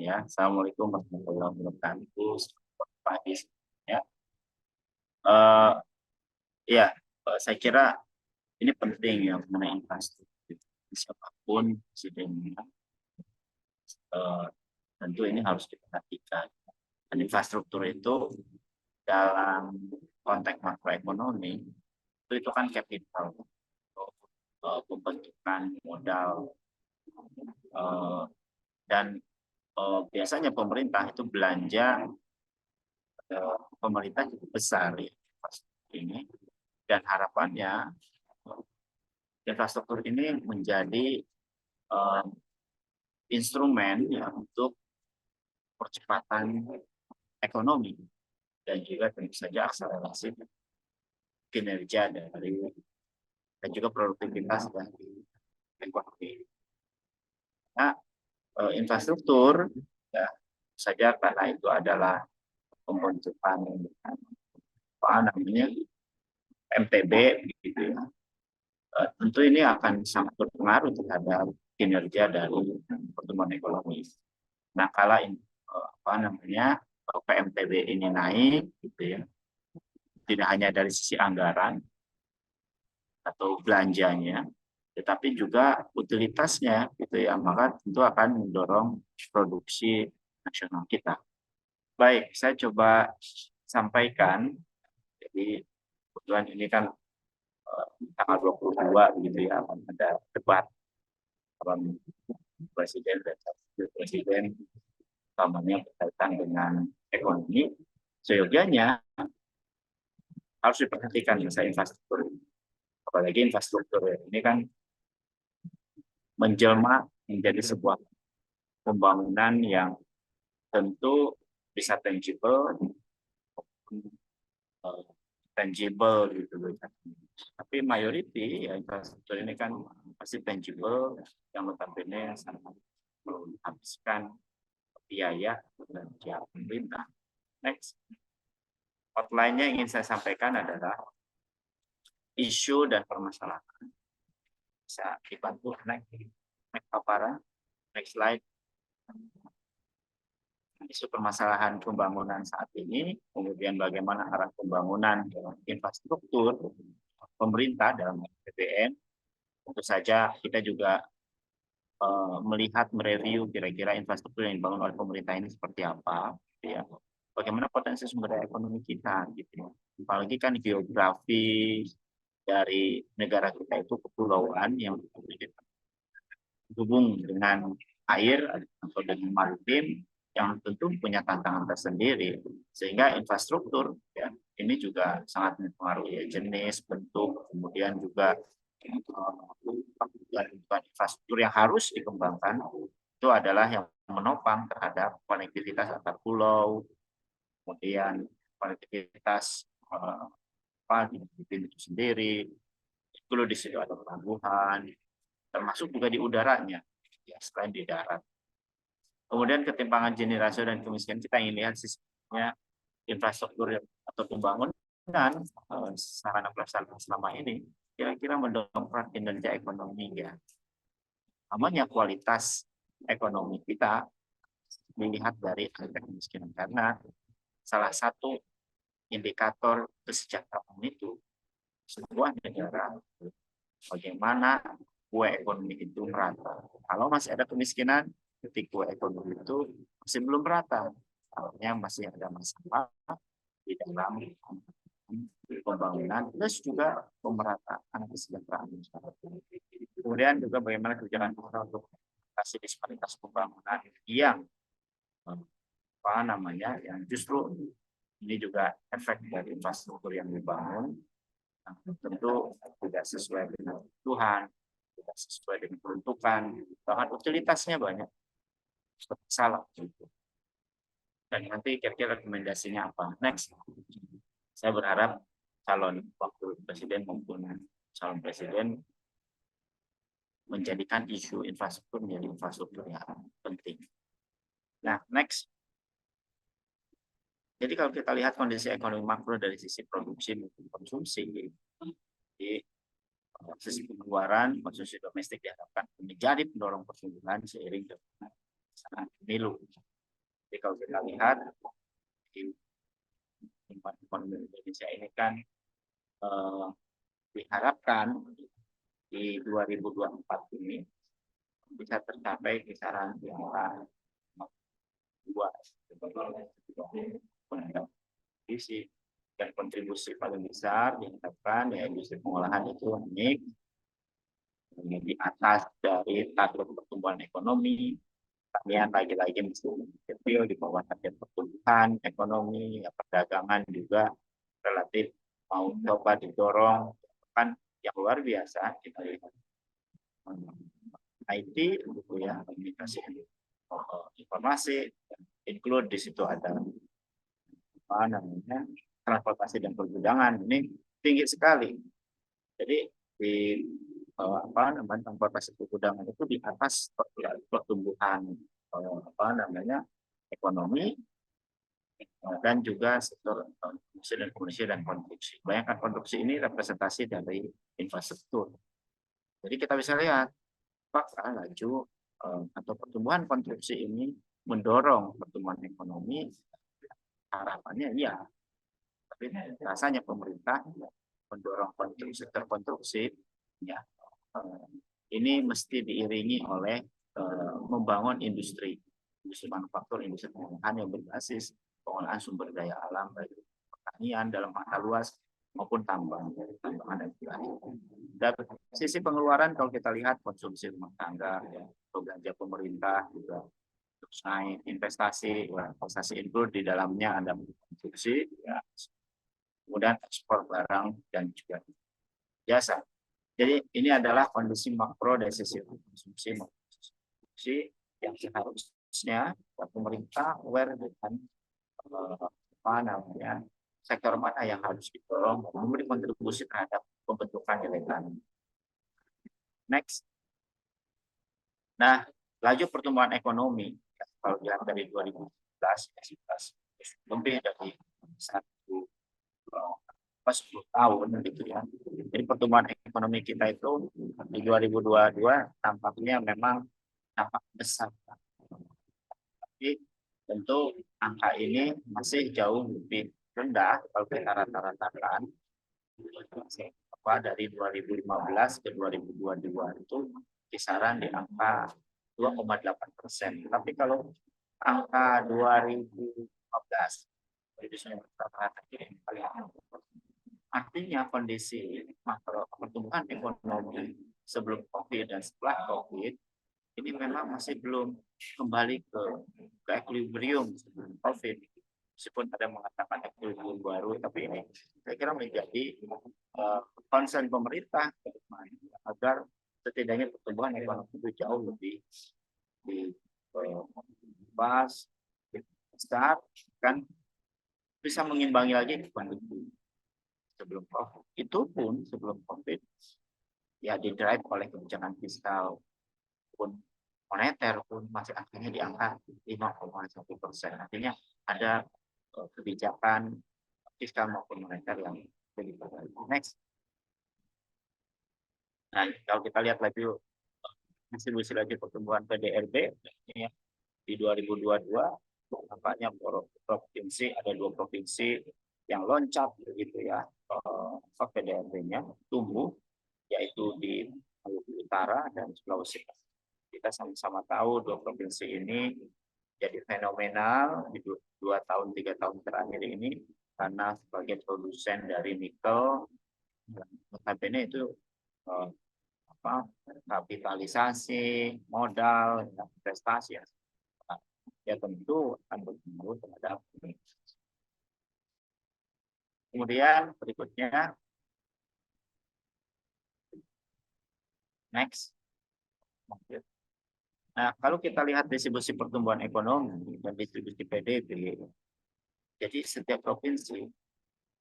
ya. Assalamualaikum warahmatullahi wabarakatuh. Selamat pagi ya. Eh, ya, saya kira ini penting ya mengenai infrastruktur. Siapapun presidennya, eh, tentu ini harus diperhatikan. Dan infrastruktur itu dalam konteks makroekonomi itu kan kapital untuk pembentukan modal eh, dan biasanya pemerintah itu belanja pemerintah cukup besar ya, infrastruktur ini, dan harapannya infrastruktur ini menjadi uh, instrumen ya untuk percepatan ekonomi dan juga tentu saja akselerasi kinerja dari dan juga produktivitas dari ekonomi. Nah, infrastruktur ya saja karena itu adalah pembentukan apa namanya MTB gitu ya. Tentu ini akan sangat berpengaruh terhadap kinerja dari pertumbuhan ekonomi. Nah, kalau apa namanya PMTB ini naik, gitu ya, tidak hanya dari sisi anggaran atau belanjanya, tetapi juga utilitasnya, gitu ya, maka tentu akan mendorong produksi nasional kita. Baik, saya coba sampaikan. Jadi kebetulan ini kan tanggal 22 gitu ya, akan ada debat presiden dan wakil presiden, utamanya berkaitan dengan ekonomi. Seyogianya harus diperhatikan masalah infrastruktur. Apalagi infrastruktur ini kan menjelma menjadi sebuah pembangunan yang tentu bisa tangible gitu. Tapi mayoriti ya, infrastruktur ini kan pasti tangible, yang notabene sangat menghabiskan biaya dan pihak pemerintah. Next, outline-nya ingin saya sampaikan adalah isu dan permasalahan. Bisa dibantu next paparan, next slide. Isu permasalahan pembangunan saat ini, kemudian bagaimana arah pembangunan infrastruktur pemerintah dalam APBN. Tentu saja kita juga melihat, mereview kira-kira infrastruktur yang dibangun oleh pemerintah ini seperti apa, gitu ya. Bagaimana potensi sumber daya ekonomi kita, gitu ya. Apalagi kan geografi dari negara kita itu kepulauan yang berhubung dengan air atau dengan maritim yang tentu punya tantangan tersendiri, sehingga infrastruktur ya ini juga sangat mempengaruhi jenis, bentuk, kemudian juga infrastruktur yang harus dikembangkan itu adalah yang menopang terhadap konektivitas antar pulau, kemudian konektivitas di itu sendiri, perlu di situ ada pelabuhan, termasuk juga di udaranya, ya selain di darat. Kemudian ketimpangan generasi dan kemiskinan, kita ingin lihat sistemnya infrastruktur atau pembangunan sarana prasarana selama ini kira-kira mendongkrak kinerja ekonomi ya. Namanya kualitas ekonomi kita dilihat dari angka kemiskinan, karena salah satu indikator kesejahteraan itu sebuah negara bagaimana kue ekonomi itu merata. Kalau masih ada kemiskinan, ketika kue ekonomi itu masih belum merata, artinya masih ada masalah di dalam pembangunan, plus juga pemerataan kesejahteraan masyarakat. Kemudian juga bagaimana kebijakan untuk mengatasi disparitas pembangunan yang apa namanya, yang justru ini juga efek dari infrastruktur yang dibangun, tentu tidak sesuai dengan kebutuhan, tidak sesuai dengan peruntukan, bahkan utilitasnya banyak salah. Dan nanti kira-kira rekomendasinya apa? Next, saya berharap calon wakil presiden maupun calon presiden menjadikan isu infrastruktur menjadi infrastruktur yang penting. Nah, next. Jadi kalau kita lihat kondisi ekonomi makro dari sisi produksi maupun konsumsi, di sisi pengeluaran, konsumsi domestik diharapkan menjadi pendorong pertumbuhan seiring dengan pelaksanaan pemilu. Jadi kalau kita lihat di pertumbuhan ekonomi Indonesia ini kan diharapkan di 2024 ini bisa tercapai kisaran di angka 2 isi dan kontribusi paling besar diharapkan ya industri pengolahan itu naik di atas dari target pertumbuhan ekonomi. Pertanian lagi-lagi masih kecil di bawah target pertumbuhan ekonomi, ya, perdagangan juga relatif mau coba didorong kan yang luar biasa kita lihat IT gitu ya, komunikasi informasi, include di situ ada apa namanya transportasi dan pergudangan ini tinggi sekali. Jadi di apa namanya transportasi pergudangan itu di atas pertumbuhan apa namanya ekonomi dan juga sektor industri dan konstruksi. Bayangkan konstruksi ini representasi dari infrastruktur. Jadi kita bisa lihat apakah laju atau pertumbuhan konstruksi ini mendorong pertumbuhan ekonomi. Harapannya iya, tapi rasanya pemerintah mendorong sektor konstruksi ya ini mesti diiringi oleh membangun industri manufaktur, industri pengolahan yang berbasis pengolahan sumber daya alam baik pertanian dalam mata luas maupun tambangan dan lain. Dari sisi pengeluaran kalau kita lihat konsumsi rumah tangga ya, belanja pemerintah juga terus naik, investasi include di dalamnya ada konsumsi ya, kemudian ekspor barang dan juga jasa. Jadi ini adalah kondisi makro dari sisi konsumsi yang seharusnya pemerintah aware dengan apa namanya sektor mana yang harus didorong memberi kontribusi terhadap pembentukan nilai tambah. Next. Nah, laju pertumbuhan ekonomi kalau dilihat dari 2011 lebih dari 10 tahun gitu ya. Jadi pertumbuhan ekonomi kita itu di 2022 tampaknya memang tampak besar. Tapi tentu angka ini masih jauh lebih rendah kalau kita rata-ratakan dari 2015 ke 2022 itu kisaran di angka 2,8%. Tapi kalau angka 2015 artinya kondisi makro pertumbuhan ekonomi sebelum COVID dan setelah COVID ini memang masih belum kembali ke equilibrium sebelum COVID. Meskipun ada mengatakan equilibrium baru, tapi ini saya kira menjadi concern pemerintah agar setidaknya pertumbuhan ekonomi itu jauh lebih besar kan bisa mengimbangi lagi kondisi sebelum COVID. Itu pun sebelum COVID ya didrive oleh kebijakan fiskal pun moneter pun masih akhirnya di angka 5,1%. Artinya ada kebijakan fiskal maupun moneter yang lebih baik. Next. Nah, kalau kita lihat lagi distribusi lagi pertumbuhan PDRB ya, di 2022 nampaknya provinsi ada 2 provinsi yang loncat begitu ya PDRB-nya tumbuh yaitu di Maluku Utara dan Sulawesi. Kita sama-sama tahu 2 provinsi ini jadi fenomenal di 2-3 tahun terakhir ini karena sebagai produsen dari nikel notabene itu kapitalisasi modal investasi ya tentu akan berpengaruh terhadap ini. Kemudian berikutnya next. Nah, kalau kita lihat distribusi pertumbuhan ekonomi dan distribusi PDB, jadi setiap provinsi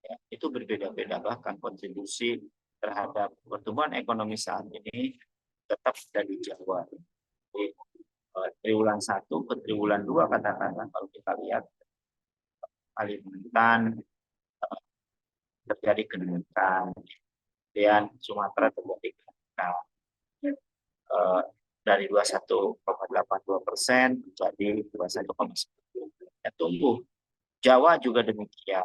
ya, itu berbeda-beda, bahkan kontribusi terhadap pertumbuhan ekonomi saat ini tetap ada di Jawa. Jadi, triwulan 1 ke triwulan 2 katakanlah kalau kita lihat Kalimantan terjadi kenaikan, dan Sumatera terjadi kenaikan. Dari 21,82% menjadi 21,9%. ya tumbuh. Jawa juga demikian.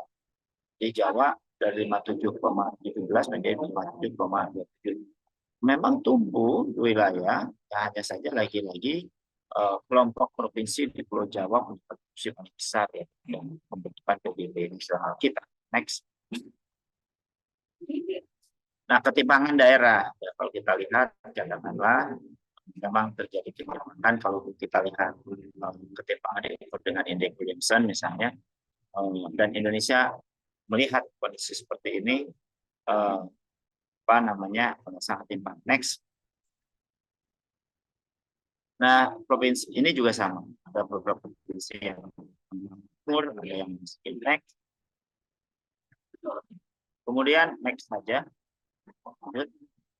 Di Jawa dari 57,17 menjadi 57,27. Memang tumbuh wilayah, ya hanya saja lagi-lagi kelompok provinsi di Pulau Jawa punya kontribusi paling besar ya dalam pembentukan PDB nasional kita. Next. Nah, ketimpangan daerah, ya, kalau kita lihat, katakanlah memang terjadi ketimpangan kalau kita lihat ketimpangan dengan indeks Williamson misalnya, dan Indonesia melihat kondisi seperti ini, apa namanya, sangat timpang. Next. Nah, provinsi ini juga sama. Ada beberapa provinsi yang makmur, ada yang miskin. Next. Kemudian next saja.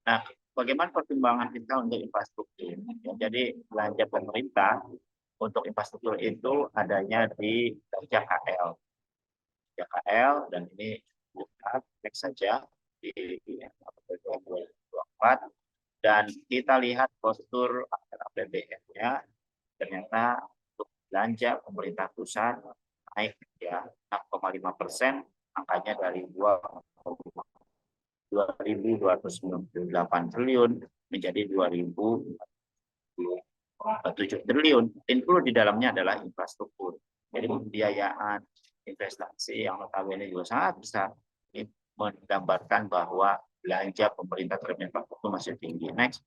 Nah, bagaimana pertimbangan kita untuk infrastruktur? Ya, jadi belanja pemerintah untuk infrastruktur itu adanya di JKL. JKL dan ini next saja di 2024. Dan kita lihat postur APBN-nya, ternyata untuk belanja pemerintah pusat naik ya 6,5%, angkanya dari 2.298 triliun menjadi 2.007 triliun. Include di dalamnya adalah infrastruktur. Jadi pembiayaan investasi yang notabene juga sangat besar, ini menggambarkan bahwa belanja pemerintah terhadap infrastruktur masih tinggi. Next.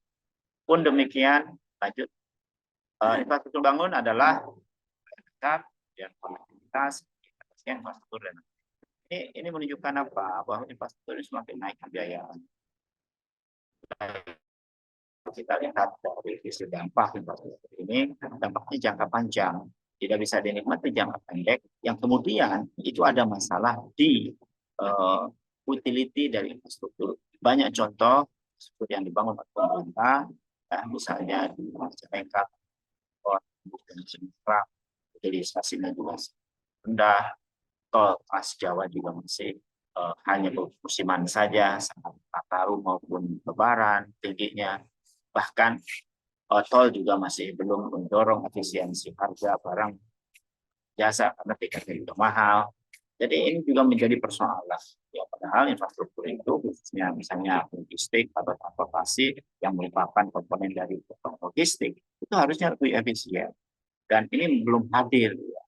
Pun demikian, lanjut. Infrastruktur bangun adalah besar, dan konektivitas, infrastruktur dan ini menunjukkan apa? Bahwa infrastruktur ini semakin naik pembiayaan. Kita lihat dari sisi dampak infrastruktur ini, dampaknya jangka panjang, tidak bisa dinikmati jangka pendek, yang kemudian itu ada masalah di utility dari infrastruktur. Banyak contoh seperti yang dibangun oleh pemerintah, ya, misalnya di Majalengka, utilisasinya juga rendah, tol Trans Jawa juga masih hanya musiman saja, saat Nataru maupun Lebaran tingginya. Bahkan tol juga masih belum mendorong efisiensi harga barang jasa karena tiketnya juga mahal. Jadi ini juga menjadi persoalan. Ya, padahal infrastruktur itu khususnya misalnya logistik atau transportasi yang merupakan komponen dari logistik itu harusnya lebih efisien. Dan ini belum hadir ya,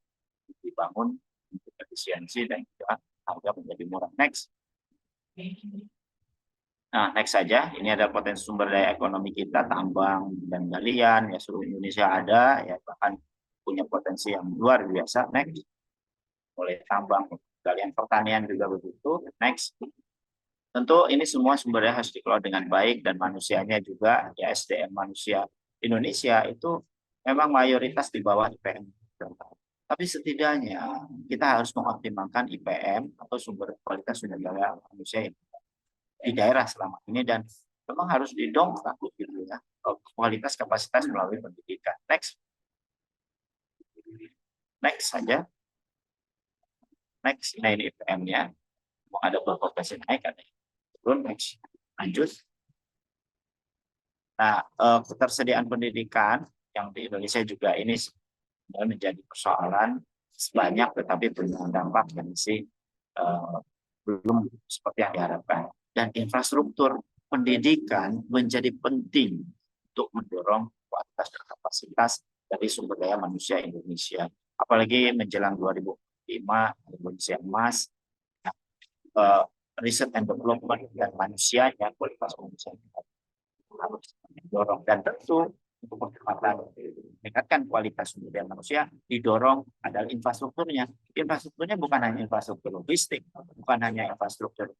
dibangun untuk efisiensi dan juga harga menjadi murah. Next. Nah, next saja. Ini ada potensi sumber daya ekonomi kita, tambang dan galian, ya seluruh Indonesia ada, ya bahkan punya potensi yang luar biasa. Next. Mulai tambang, galian, pertanian juga begitu. Next. Tentu ini semua sumber daya harus dikelola dengan baik dan manusianya juga, ya SDM manusia Indonesia itu memang mayoritas di bawah IPM. Tapi setidaknya kita harus mengoptimalkan IPM atau sumber kualitas sumber daya manusia di daerah selama ini, dan memang harus didongkrak gitu ya kualitas kapasitas melalui pendidikan. Next. Next saja. Next. Nah, ini IPM-nya. Mau ada berpotensi naik ada turun. Next. Lanjut. Nah, ketersediaan pendidikan yang di Indonesia juga ini menjadi persoalan sebanyak, tetapi punya dampak yang masih belum seperti yang diharapkan. Dan infrastruktur pendidikan menjadi penting untuk mendorong kualitas dan kapasitas dari sumber daya manusia Indonesia. Apalagi menjelang 2005 Indonesia emas, riset and development dan manusianya, kualitas manusia harus didorong. Dan tentu untuk percepatan meningkatkan kualitas sumber daya manusia didorong adalah infrastrukturnya. Infrastrukturnya bukan hanya infrastruktur logistik, bukan hanya infrastruktur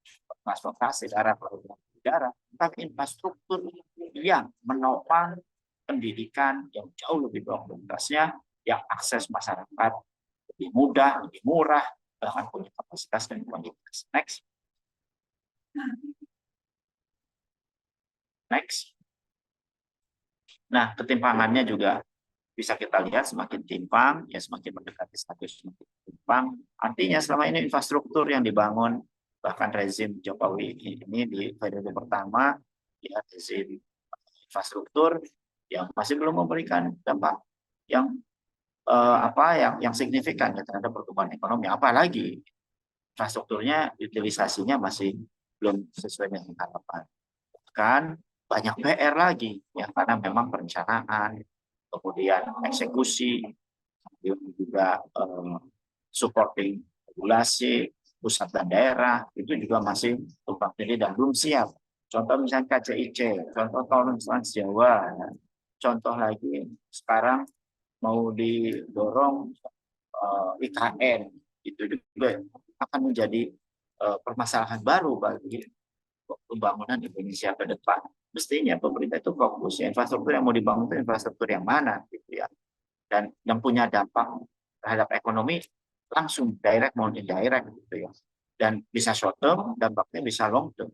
transportasi darat, laut, dan udara, tapi infrastruktur yang menopang pendidikan yang jauh lebih berkualitasnya, yang akses masyarakat lebih mudah, lebih murah, bahkan punya kapasitas dan kualitas. Next. Next. Nah, ketimpangannya juga bisa kita lihat semakin timpang, ya semakin mendekati status semakin timpang. Artinya selama ini infrastruktur yang dibangun, bahkan rezim Jokowi ini di periode pertama, ya rezim infrastruktur yang masih belum memberikan dampak yang yang signifikan ya terhadap pertumbuhan ekonomi. Apalagi infrastrukturnya, utilisasinya masih belum sesuai dengan harapan. Kan banyak PR lagi ya karena memang perencanaan, kemudian eksekusi, juga supporting regulasi pusat dan daerah itu juga masih tumpang tindih dan belum siap. Contoh misalnya KCIC, contoh tol Trans Jawa, contoh lagi sekarang mau didorong IKN, itu juga akan menjadi permasalahan baru bagi pembangunan Indonesia ke depan. Mestinya pemerintah itu fokus ya, infrastruktur yang mau dibangun itu infrastruktur yang mana gitu ya, dan yang punya dampak terhadap ekonomi langsung direct maupun indirect gitu ya, dan bisa short term, dampaknya bisa long term.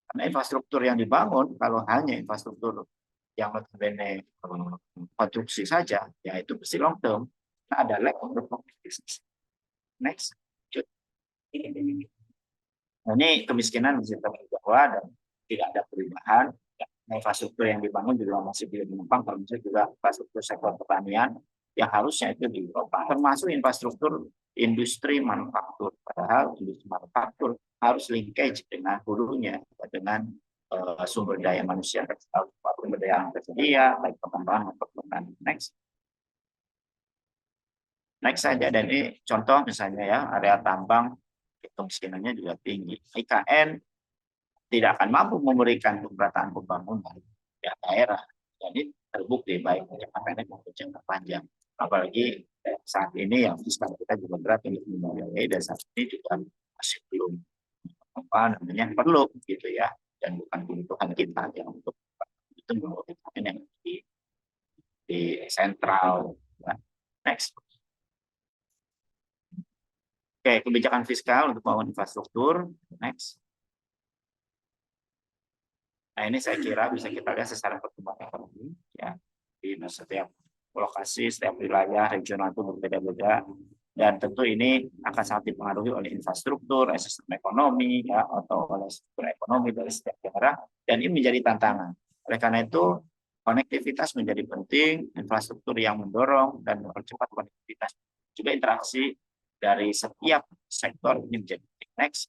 Karena infrastruktur yang dibangun kalau hanya infrastruktur yang notabene konstruksi saja, ya itu pasti long term. Nah, ada lack of business. Next. Nah, ini kemiskinan di Jawa dan tidak ada perubahan. Infrastruktur yang dibangun juga masih belum menumpang, termasuk juga infrastruktur sektor pertanian yang harusnya itu ditopang, termasuk infrastruktur industri manufaktur. Padahal industri manufaktur harus linkage dengan hulunya, dengan sumber daya manusia, sumber daya yang tersedia, baik pengembangan maupun pertanian. Next saja, dan ini contoh misalnya ya, area tambang kemiskinannya juga tinggi. IKN tidak akan mampu memberikan pemerataan pembangunan ya, daerah. Jadi terbukti baik jangka pendek maupun jangka panjang. Apalagi saat ini yang fiskal kita juga berat untuk membiayai, dan saat ini juga masih belum perlu gitu ya, dan bukan kebutuhan kita yang untuk itu merupakan yang di sentral. Next. Oke, kebijakan fiskal untuk membangun infrastruktur. Next. Nah, ini saya kira bisa kita lihat secara pertumbuhan ekonomi ya, di setiap lokasi, setiap wilayah regional itu berbeda-beda, dan tentu ini akan sangat dipengaruhi oleh infrastruktur, sistem ekonomi ya, atau oleh struktur ekonomi dari setiap daerah, dan ini menjadi tantangan. Oleh karena itu konektivitas menjadi penting, infrastruktur yang mendorong dan mempercepat konektivitas, juga interaksi dari setiap sektor ini menjadi penting. Next.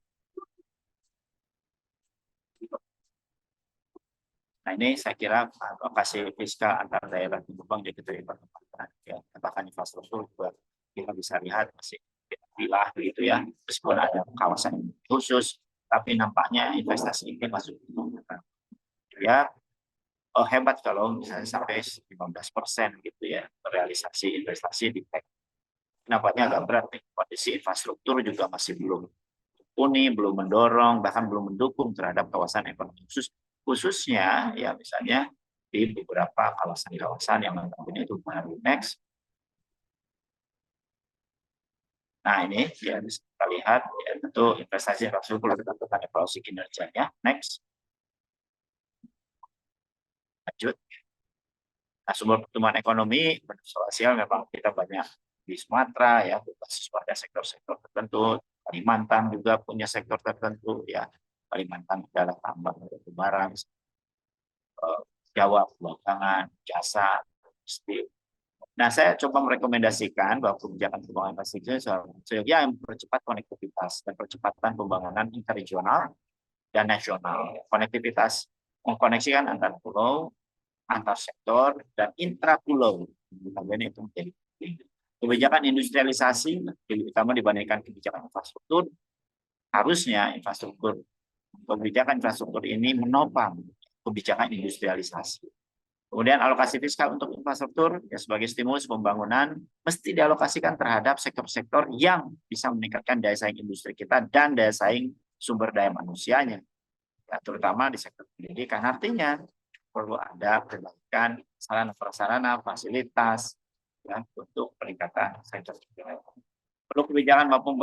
Nah, ini saya kira alokasi fiskal antar daerah di Jepang jadi perkembangan ya, bahkan infrastruktur juga kita bisa lihat masih pilah begitu ya, meskipun ada kawasan khusus, tapi nampaknya investasi ini masuk ya, hebat kalau misalnya sampai 15% gitu ya realisasi investasi di tech. Nampaknya agak berat nih, kondisi infrastruktur juga masih belum mumpuni, belum mendorong, bahkan belum mendukung terhadap kawasan ekonomi khusus, khususnya ya misalnya di beberapa kawasan-kawasan yang notabene itu baru. Next. Nah, ini ya bisa kita lihat ya, tentu investasi infrastruktur tentukan evaluasi kinerjanya. Next. Lanjut. Nah, sumber pertumbuhan ekonomi sosial memang kita banyak di Sumatera ya, berbasis pada sektor-sektor tertentu. Kalimantan juga punya sektor tertentu ya. Kalimantan adalah tambang batu bara, Jawa perdagangan, jasa, steel. Nah, saya coba merekomendasikan bahwa kebijakan pembangunan infrastruktur yang mempercepat konektivitas dan percepatan pembangunan interregional dan nasional. Konektivitas mengkoneksikan antar pulau, antar sektor, dan intrapulau. Ini itu menjadi penting. Kebijakan industrialisasi lebih utama dibandingkan kebijakan infrastruktur. Harusnya kebijakan infrastruktur ini menopang kebijakan industrialisasi. Kemudian alokasi fiskal untuk infrastruktur ya sebagai stimulus pembangunan mesti dialokasikan terhadap sektor-sektor yang bisa meningkatkan daya saing industri kita dan daya saing sumber daya manusianya. Ya, terutama di sektor pendidikan, artinya perlu ada perbaikan sarana prasarana, fasilitas ya, untuk peningkatan sektor pendidikan. Perlu kebijakan maupun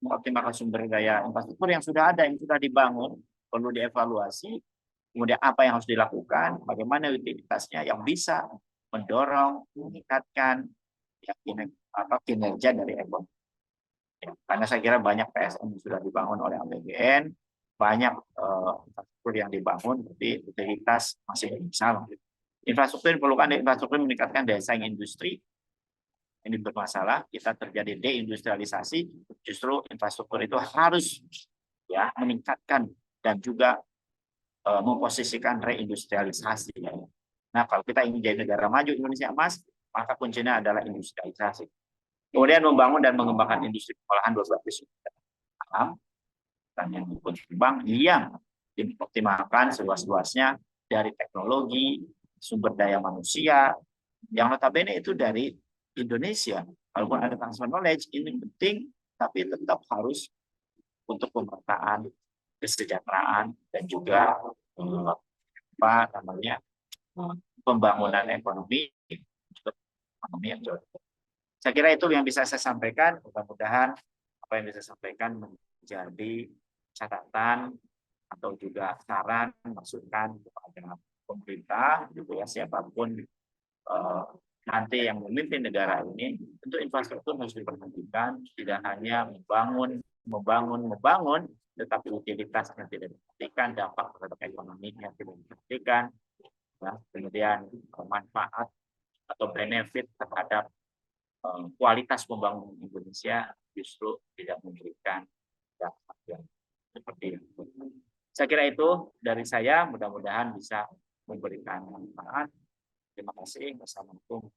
mengoptimalkan sumber daya infrastruktur yang sudah ada, yang sudah dibangun, perlu dievaluasi. Kemudian apa yang harus dilakukan, bagaimana utilitasnya yang bisa mendorong, meningkatkan ya, kinerja dari ekonomi. Ya, karena saya kira banyak PSN yang sudah dibangun oleh APBN, banyak infrastruktur yang dibangun, tapi utilitas masih belum sama. Infrastruktur diperlukan, infrastruktur meningkatkan daya saing industri, ini bermasalah, kita terjadi deindustrialisasi, justru infrastruktur itu harus ya meningkatkan dan juga memposisikan reindustrialisasi. Nah, kalau kita ingin jadi negara maju Indonesia emas, maka kuncinya adalah industrialisasi. Kemudian membangun dan mengembangkan industri pengolahan berbasis alam dan yang berkembang yang dioptimalkan seluas-luasnya dari teknologi, sumber daya manusia, yang notabene itu dari Indonesia. Walaupun ada transfer knowledge, ini penting, tapi tetap harus untuk pemerataan, kesejahteraan, dan juga apa namanya pembangunan ekonomi, ekonomi yang jauh. Saya kira itu yang bisa saya sampaikan. Mudah-mudahan apa yang bisa saya sampaikan menjadi catatan atau juga saran, masukan kepada pemerintah, gitu ya, siapapun nanti yang memimpin negara ini, tentu infrastruktur harus diperhatikan, tidak hanya membangun, tetapi utilitasnya tidak diperhatikan, dampak terhadap ekonominya tidak diperhatikan, ya, kemudian manfaat atau benefit terhadap kualitas pembangunan Indonesia justru tidak memberikan dampak yang seperti itu. Saya kira itu dari saya, mudah-mudahan bisa memberikan manfaat. Terima kasih. Wassalamualaikum